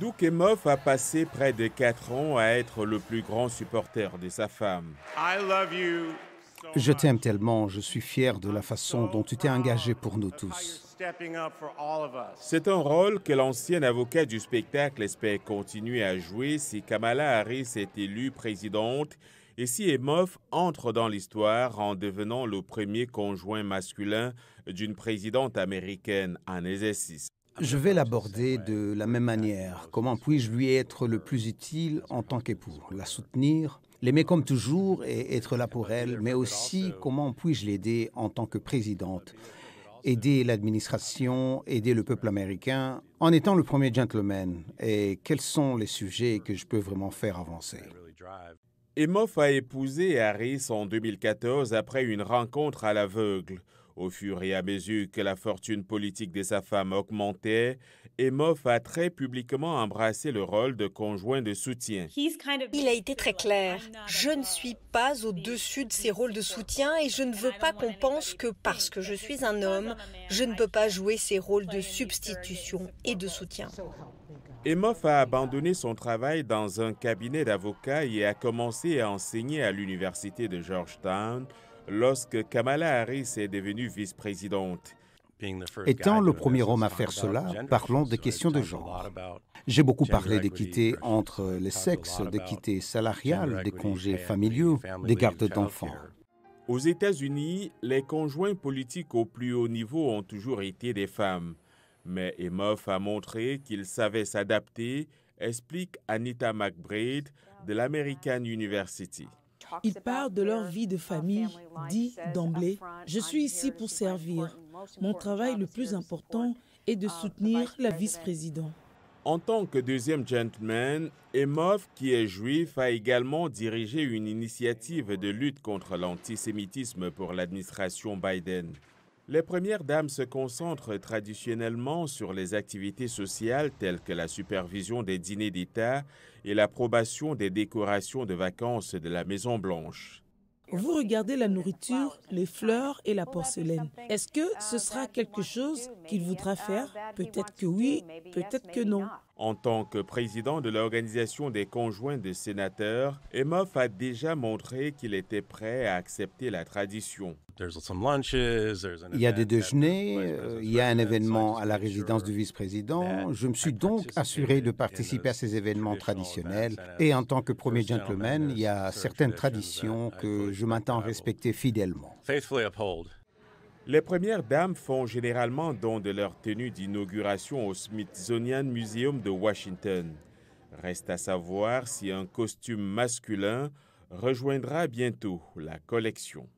Duke Emoff a passé près de 4 ans à être le plus grand supporter de sa femme. Je t'aime tellement, je suis fier de la façon dont tu t'es engagé pour nous tous. C'est un rôle que l'ancien avocat du spectacle espère continuer à jouer si Kamala Harris est élue présidente et si Emoff entre dans l'histoire en devenant le premier conjoint masculin d'une présidente américaine en exercice. Je vais l'aborder de la même manière. Comment puis-je lui être le plus utile en tant qu'époux? La soutenir, l'aimer comme toujours et être là pour elle, mais aussi comment puis-je l'aider en tant que présidente? Aider l'administration, aider le peuple américain en étant le premier gentleman. Et quels sont les sujets que je peux vraiment faire avancer? Emoff a épousé Harris en 2014 après une rencontre à l'aveugle. Au fur et à mesure que la fortune politique de sa femme augmentait, Emoff a très publiquement embrassé le rôle de conjoint de soutien. Il a été très clair. Je ne suis pas au-dessus de ces rôles de soutien et je ne veux pas qu'on pense que parce que je suis un homme, je ne peux pas jouer ces rôles de substitution et de soutien. Emoff a abandonné son travail dans un cabinet d'avocats et a commencé à enseigner à l'université de Georgetown lorsque Kamala Harris est devenue vice-présidente. Étant le premier homme à faire cela, parlons de questions de genre. J'ai beaucoup parlé d'équité entre les sexes, d'équité salariale, des congés familiaux, des gardes d'enfants. Aux États-Unis, les conjoints politiques au plus haut niveau ont toujours été des femmes. Mais Emoff a montré qu'il savait s'adapter, explique Anita McBride de l'American University. Ils parlent de leur vie de famille, dit d'emblée, je suis ici pour servir. Mon travail le plus important est de soutenir la vice-présidente. En tant que deuxième gentleman, Emoff, qui est juif, a également dirigé une initiative de lutte contre l'antisémitisme pour l'administration Biden. Les premières dames se concentrent traditionnellement sur les activités sociales telles que la supervision des dîners d'État et l'approbation des décorations de vacances de la Maison-Blanche. Vous regardez la nourriture, les fleurs et la porcelaine. Est-ce que ce sera quelque chose qu'il voudra faire? Peut-être que oui, peut-être que non. En tant que président de l'Organisation des conjoints de sénateurs, Emoff a déjà montré qu'il était prêt à accepter la tradition. Il y a des déjeuners, il y a un événement à la résidence du vice-président. Je me suis donc assuré de participer à ces événements traditionnels. Et en tant que premier gentleman, il y a certaines traditions que je m'attends à respecter fidèlement. Les premières dames font généralement don de leur tenue d'inauguration au Smithsonian Museum de Washington. Reste à savoir si un costume masculin rejoindra bientôt la collection.